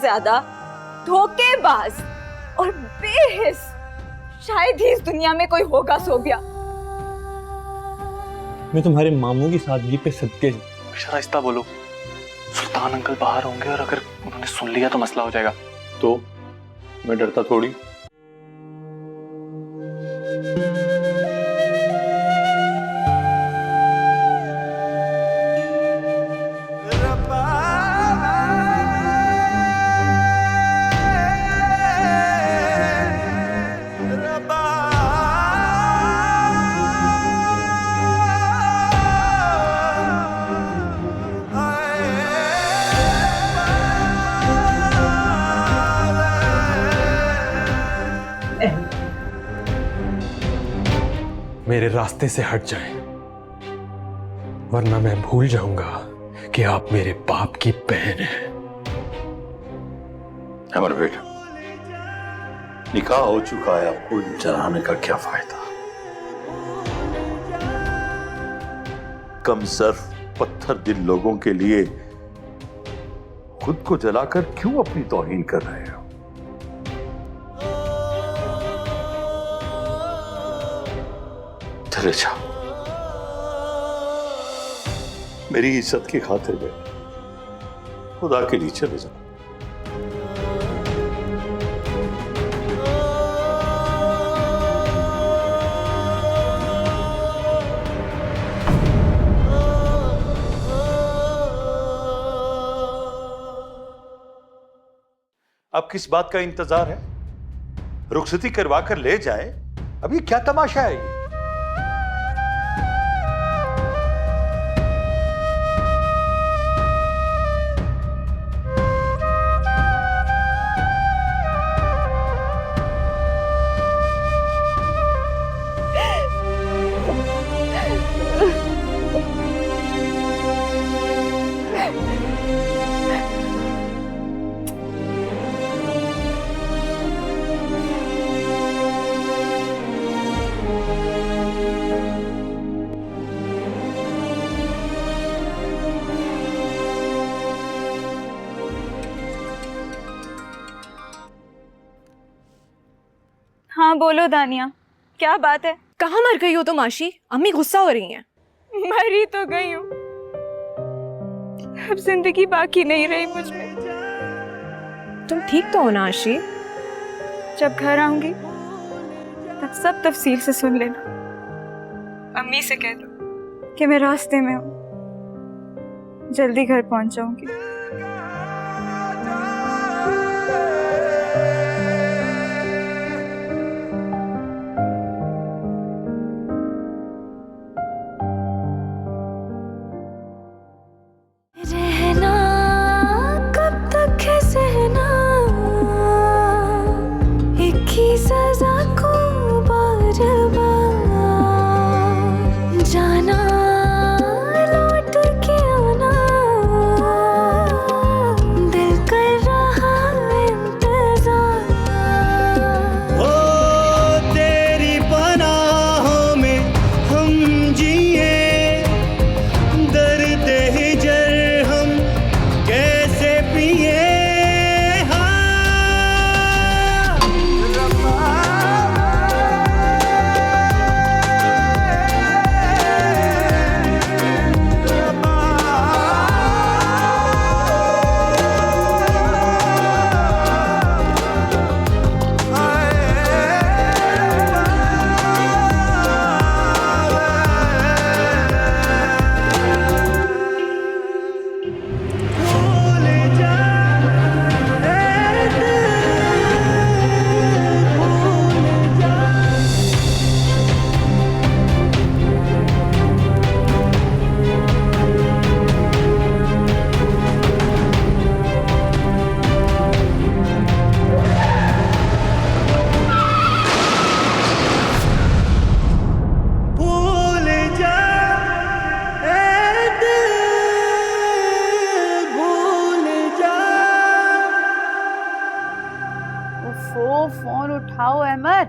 ज्यादा धोखेबाज और बेहिस शायद ही इस दुनिया में कोई होगा सोबिया। मैं तुम्हारे मामू की सादगी पे सदके आहिस्ता बोलो, सुल्तान अंकल बाहर होंगे और अगर उन्होंने सुन लिया तो मसला हो जाएगा। तो मैं डरता थोड़ी। मेरे रास्ते से हट जाएं, वरना मैं भूल जाऊंगा कि आप मेरे बाप की बहन हैं। अमर बेटा, निकाह हो चुका है, आपको जलाने का क्या फायदा? कम सर्फ पत्थर दिल लोगों के लिए खुद को जलाकर क्यों अपनी तौहीन कर रहे हो? चले जाओ, मेरी इज्जत की खातिर बेटा, खुदा के लिए चले जाओ। अब किस बात का इंतजार है? रुखसती करवा कर ले जाए। अब ये क्या तमाशा है ये? हाँ बोलो दानिया, क्या बात है? कहाँ मर गई हो तुम आशी? अम्मी गुस्सा हो रही हैं। मरी तो गई हूँ, अब जिंदगी बाकी नहीं रही मुझ में। तुम ठीक तो हो ना आशी? जब घर आऊंगी तब सब तफसील से सुन लेना। अम्मी से कह दो कि मैं रास्ते में हूँ, जल्दी घर पहुंच जाऊंगी। फोन उठाओ अहमद।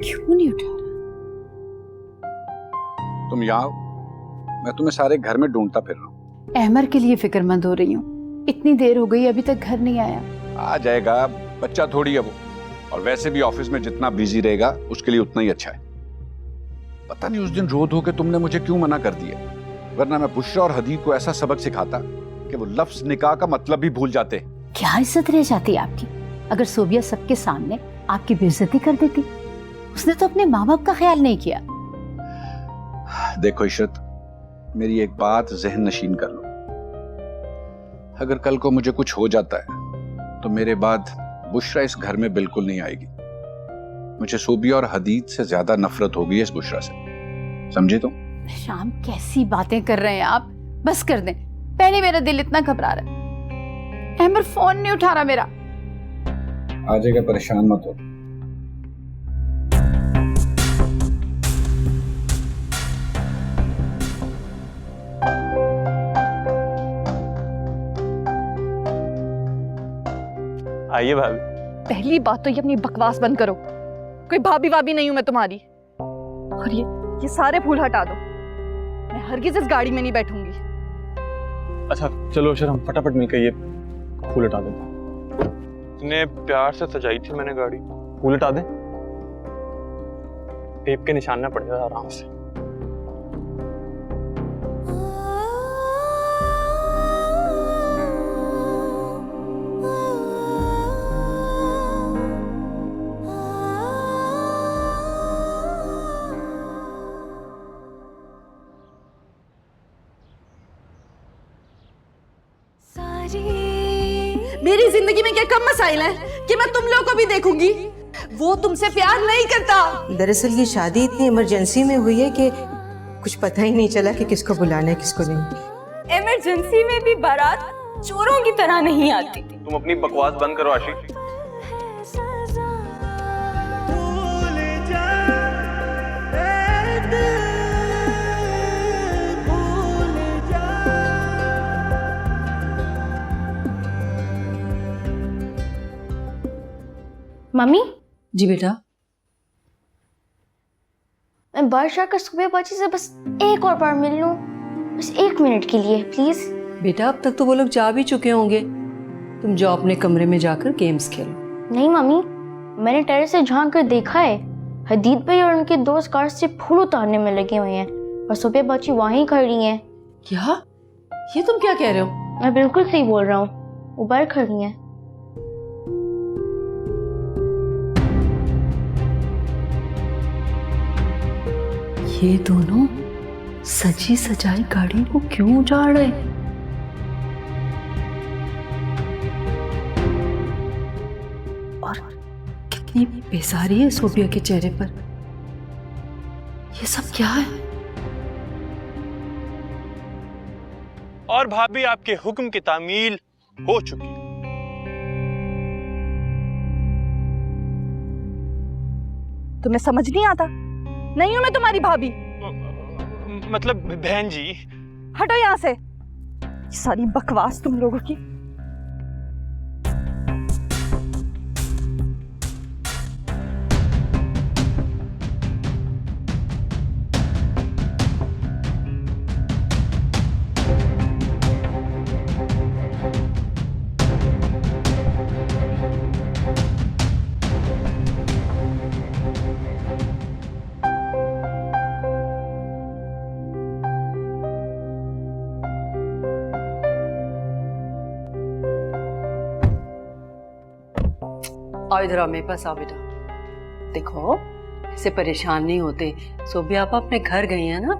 क्यों नहीं उठा रहा? तुम यहाँ आओ, मैं तुम्हें सारे घर में ढूंढता फिर रहा हूँ। अहमर के लिए फिक्रमंद हो रही हूँ, इतनी देर हो गई अभी तक घर नहीं आया। आ जाएगा, बच्चा थोड़ी है वो, और वैसे भी ऑफिस में जितना बिजी रहेगा उसके लिए उतना ही अच्छा है। पता नहीं उस दिन रो धो के तुमने मुझे क्यों मना कर दिया, वरना मैं बुशरा और हदीद को ऐसा सबक सिखाता कि वो लफ्ज निकाह का मतलब भी भूल जाते। क्या इज्जत रह जाती आपकी अगर सोबिया सबके सामने आपकी बेइज्जती कर देती। उसने तो अपने माँ बाप का ख्याल नहीं किया। देखो इशरत, मेरी एक बात जहन नशीन कर लो, अगर कल को मुझे कुछ हो जाता है तो मेरे बाद बुशरा इस घर में बिल्कुल नहीं आएगी। मुझे सोबिया और हदीद से ज्यादा नफरत होगी इस बुशरा से, समझे तुम? शाम कैसी बातें कर रहे हैं आप, बस कर दें। पहले मेरा दिल इतना घबरा रहा है, अहमर फोन नहीं उठा रहा मेरा। आ जाएगा, परेशान मत हो। आइए भाभी। पहली बात तो ये अपनी बकवास बंद करो, कोई भाभी वाभी नहीं हूं मैं तुम्हारी। और ये सारे फूल हटा दो, मैं हरगिज इस गाड़ी में नहीं बैठूंगी। अच्छा चलो अशर, हम फटाफट मिलकर ये फूल हटा देते हैं। इतने प्यार से सजाई थी मैंने गाड़ी, फूल हटा दे, टेप के निशान ना पड़ जाए आराम से। मेरी जिंदगी में क्या कम मसाइल है कि मैं तुम लोगों को भी देखूंगी? वो तुमसे प्यार नहीं करता। दरअसल ये शादी इतनी इमरजेंसी में हुई है कि कुछ पता ही नहीं चला कि किसको बुलाना है किसको नहीं। इमरजेंसी में भी बारात चोरों की तरह नहीं आती। तुम अपनी बकवास बंद करो आशी। मम्मी। जी बेटा। मैं वर्षा का सुबह बाजी से बस एक और बार मिल लूं, बस 1 मिनट के लिए प्लीज। बेटा अब तक तो वो लोग जा भी चुके होंगे, तुम जाओ अपने कमरे में जाकर गेम्स खेलो। नहीं मम्मी, मैंने टेरेस से झांक कर देखा है, हदीद भाई और उनके दोस्त कार से फूल उतारने में लगे हुए हैं और सुबह बाजी वहीं खड़ी हैं। क्या? ये तुम क्या कह रहे हो? मैं बिल्कुल सही बोल रहा हूँ, वो बाहर खड़ी हैं। ये दोनों सजी सजाई गाड़ी को क्यों उजाड़ रहे? और कितनी बेजारी है सोबिया के चेहरे पर। ये सब क्या है? और भाभी आपके हुक्म की तामील हो चुकी। तुम्हें समझ नहीं आता? नहीं हूं मैं तुम्हारी भाभी। मतलब बहन जी। हटो यहाँ से, सारी बकवास तुम लोगों की। आओ इधर आओ, मेरे पास आओ बेटा। देखो ऐसे परेशान नहीं होते, सोबिया आप अपने घर गई है ना,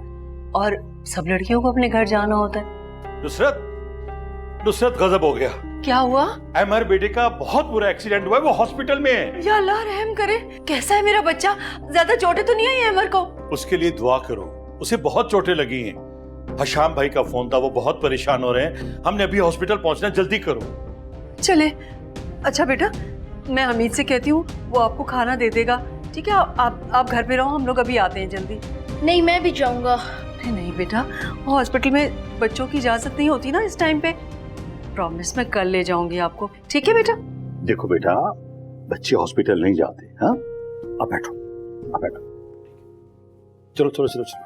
और सब लड़कियों को अपने घर जाना होता है। नुसरत गजब हो गया। क्या हुआ? अहमर बेटे का बहुत बुरा एक्सीडेंट हुआ है, वो हॉस्पिटल में है। या अल्लाह रहम करे, कैसा है मेरा बच्चा? ज्यादा चोटें तो नहीं आई अहमर को? उसके लिए दुआ करो, उसे बहुत चोटें लगी हैं। हशाम भाई का फोन था, वो बहुत परेशान हो रहे हैं, हमने अभी हॉस्पिटल पहुंचना, जल्दी करो। चले। अच्छा बेटा, मैं हमीद से कहती हूँ वो आपको खाना दे देगा, ठीक है? आप घर पे रहो, हम लोग अभी आते हैं जल्दी। नहीं मैं भी जाऊंगा। नहीं बेटा, वो हॉस्पिटल में बच्चों की इजाजत नहीं होती ना इस टाइम पे। प्रॉमिस मैं कल ले जाऊंगी आपको, ठीक है बेटा? देखो बेटा, बच्चे हॉस्पिटल नहीं जाते। हाँ, अब बैठो, अब बैठो। चलो चलो चलो चलो।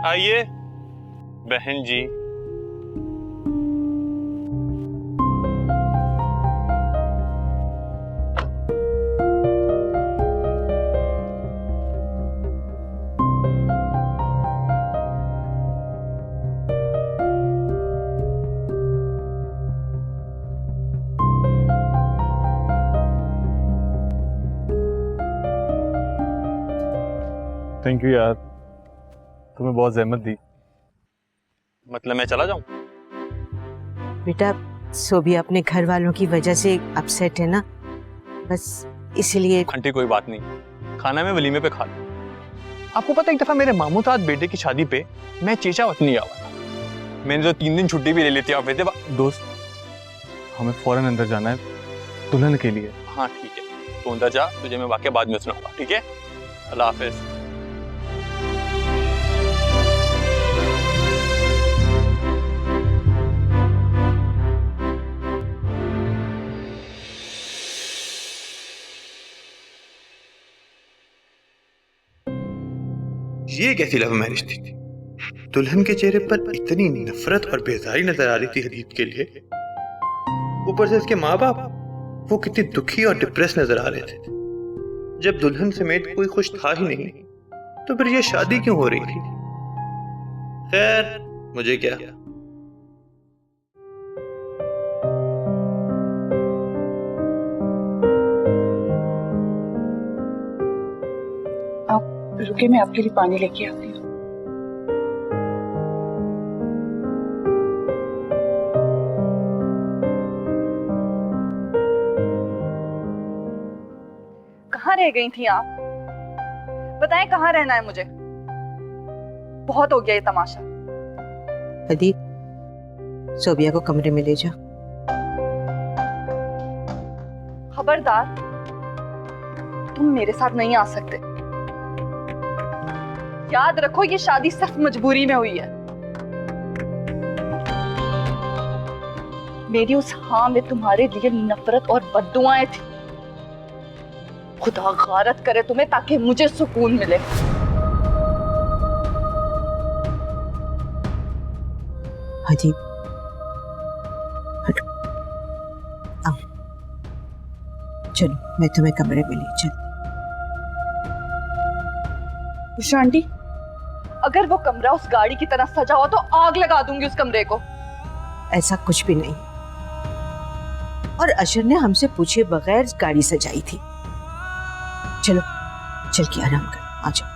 आइए बहन जी। थैंक यू यार, तुम्हें बहुत जहमत दी। मतलब मैं चला जाऊं? बेटा सोबिया अपने घर वालों की वजह से अपसेट है ना, बस इसलिए। आंटी कोई बात नहीं, खाना मैं वलीमे पे खा लूं। आपको पता है एक दफा मेरे मामू साहब बेटे की शादी पे मैं चेचा वतनी आवा था। मैंने तो 3 दिन छुट्टी भी ले ली थी। आप वैसे दोस्त हमें फौरन अंदर जाना है दुल्हन के लिए। हाँ ठीक है, तो अंदर जा, तुझे मैं वाकया बाद में सुनाऊंगा, ठीक है? अल्लाह हाफिज। ये कैसी लव मैरिज थी? दुल्हन के चेहरे पर इतनी नफरत और बेजारी नजर आ रही थी हदीद के लिए, ऊपर से उसके माँ बाप वो कितनी दुखी और डिप्रेस नजर आ रहे थे। जब दुल्हन समेत कोई खुश था ही नहीं तो फिर ये शादी क्यों हो रही थी? खैर मुझे क्या। रुके, मैं आपके लिए पानी लेके आती हूँ। कहाँ रह गई थी आप? बताएं कहाँ रहना है मुझे? बहुत हो गया ये तमाशा। हदीद सोबिया को कमरे में ले जा। खबरदार, तुम मेरे साथ नहीं आ सकते। याद रखो ये शादी सिर्फ मजबूरी में हुई है। मेरी उस हाँ में तुम्हारे लिए नफरत और बद्दुआएं थी। खुदा गारत करे तुम्हें ताकि मुझे सुकून मिले। हदीब हटो, आओ चलो मैं तुम्हें कमरे में ले चलती। उषा आंटी, अगर वो कमरा उस गाड़ी की तरह सजा हो तो आग लगा दूंगी उस कमरे को। ऐसा कुछ भी नहीं, और अशर ने हमसे पूछे बगैर गाड़ी सजाई थी। चलो चल के आराम कर, आ जाओ।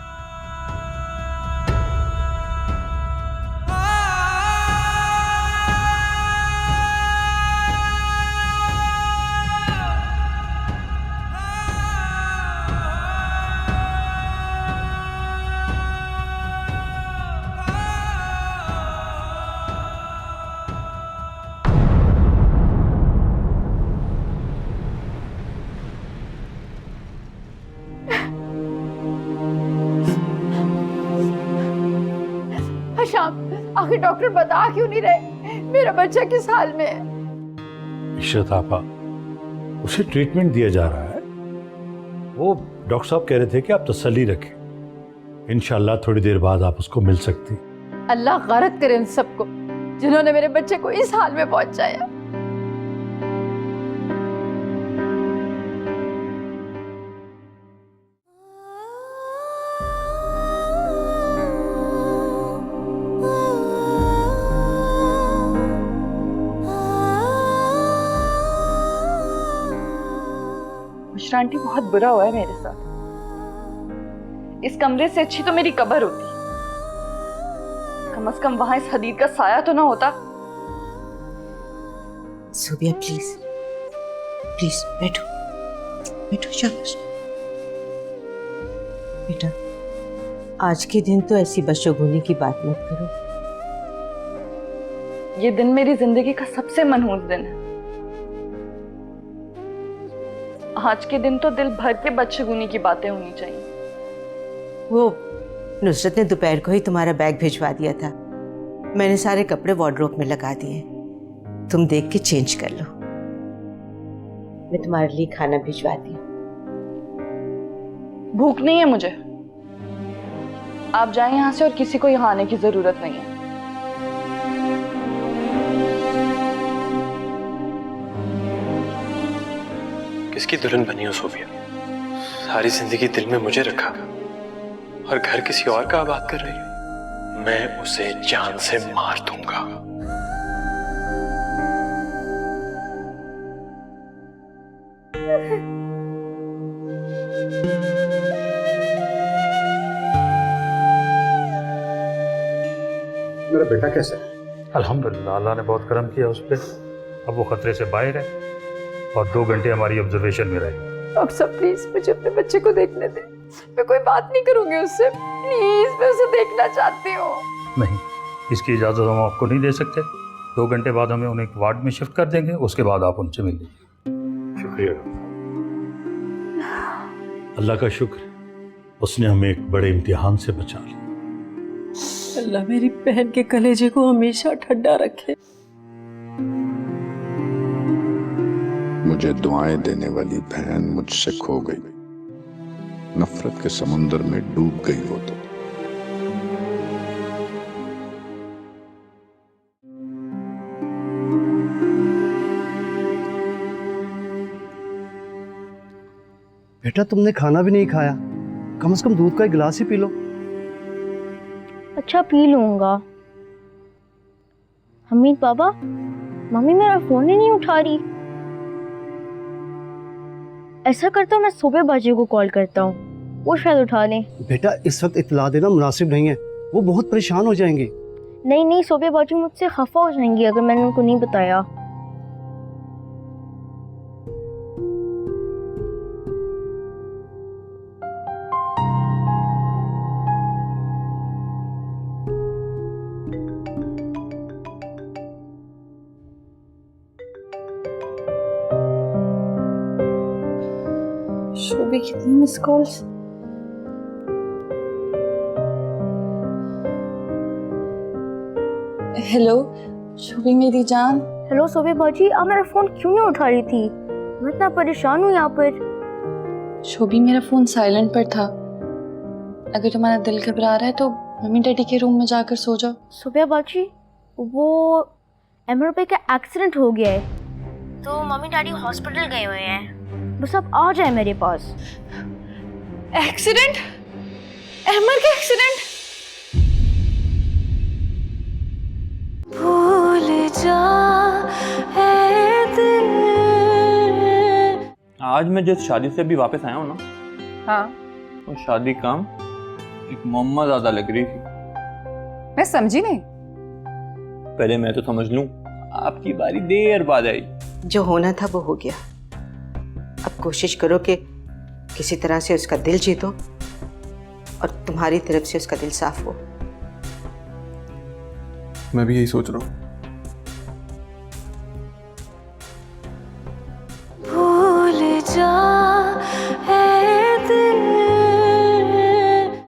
शाम, आखिर डॉक्टर बता क्यों नहीं रहे मेरा बच्चा किस हाल में है? इशरत आपा, उसे ट्रीटमेंट दिया जा रहा है। वो डॉक्टर साहब कह रहे थे कि आप तसल्ली रखें, इंशाल्लाह थोड़ी देर बाद आप उसको मिल सकती। अल्लाह गारत करे उन सबको जिन्होंने मेरे बच्चे को इस हाल में पहुंचाया। आंटी बहुत बुरा हुआ है मेरे साथ। इस कमरे से अच्छी तो मेरी कब्र होती। कम से कम वहां इस हदीद का साया तो ना होता। सोबिया प्लीज प्लीज बैठो बैठो, शाबाश बेटा। आज के दिन तो ऐसी बदशगुनी की बात मत करो। ये दिन मेरी जिंदगी का सबसे मनहूस दिन है। आज के दिन तो दिल भर के बदशगुनी की बातें होनी चाहिए। वो नुसरत ने दोपहर को ही तुम्हारा बैग भिजवा दिया था। मैंने सारे कपड़े वार्डरोब में लगा दिए, तुम देख के चेंज कर लो। मैं तुम्हारे लिए खाना भिजवा दी। भूख नहीं है मुझे। आप जाएं यहाँ से और किसी को यहाँ आने की जरूरत नहीं है। किसकी दुल्हन बनी हो सोफिया? सारी जिंदगी दिल में मुझे रखा और घर किसी और का आबाद कर रही है। मैं उसे जान से मार दूंगा। मेरा बेटा कैसा है? अल्हम्दुलिल्लाह, अल्लाह ने बहुत करम किया उस पर। अब वो खतरे से बाहर है और 2 घंटे हमारी ऑब्जर्वेशन में रहे। डॉक्टर साहब प्लीज मुझे अपने बच्चे को देखने दें। मैं कोई बात नहीं करूंगी उससे, प्लीज मैं उसे देखना चाहती हूँ। नहीं, इसकी इजाज़त हम आपको नहीं दे सकते। 2 घंटे बाद हमें उन्हें एक वार्ड में शिफ्ट कर देंगे, उसके बाद आप उनसे मिल लीजिए। शुक्रिया। अल्लाह का शुक्र, उसने हमें एक बड़े इम्तिहान से बचा लिया। अल्लाह मेरी बहन के कलेजे को हमेशा ठंडा रखे। मुझे दुआएं देने वाली बहन मुझसे खो गई, नफरत के समुंदर में डूब गई वो तो। बेटा तुमने खाना भी नहीं खाया, कम से कम दूध का एक गिलास ही पी लो। अच्छा पी लूंगा। हमीद बाबा, मम्मी मेरा फोन ही नहीं उठा रही। ऐसा करता हूँ मैं सुबह बाजी को कॉल करता हूँ, वो शायद उठा लें। बेटा इस वक्त इत्तला देना मुनासिब नहीं है, वो बहुत परेशान हो जाएंगे। नहीं नहीं, सुबह बाजू मुझसे खफा हो जाएंगी अगर मैंने उनको नहीं बताया। शोभी कितनी मिस कॉल्स। हेलो शोभी मेरी जान। हेलो सोबे बाजी, आप मेरा फोन क्यों नहीं उठा रही थी? मैं इतना परेशान हूँ यहाँ पर। शोभी मेरा फोन साइलेंट पर था। अगर तुम्हारा दिल घबरा रहा है तो मम्मी डैडी के रूम में जाकर सो जाओ। सोबे बाजी, वो एमर पे का एक्सीडेंट हो गया है, तो मम्मी डैडी हॉस्पिटल गए हुए हैं। बस आप आ जाए मेरे पास। एक्सीडेंट? अहमद का एक्सीडेंट? भूल जा ऐ दिल। आज मैं जिस शादी से अभी वापस आया हूँ ना, हाँ वो शादी काम एक मोहम्मद ज्यादा लग रही थी। मैं समझी नहीं। पहले मैं तो समझ लूं, आपकी बारी देर बाद आई। जो होना था वो हो गया। अब कोशिश करो कि किसी तरह से उसका दिल जीतो और तुम्हारी तरफ से उसका दिल साफ हो। मैं भी यही सोच रहा हूँ।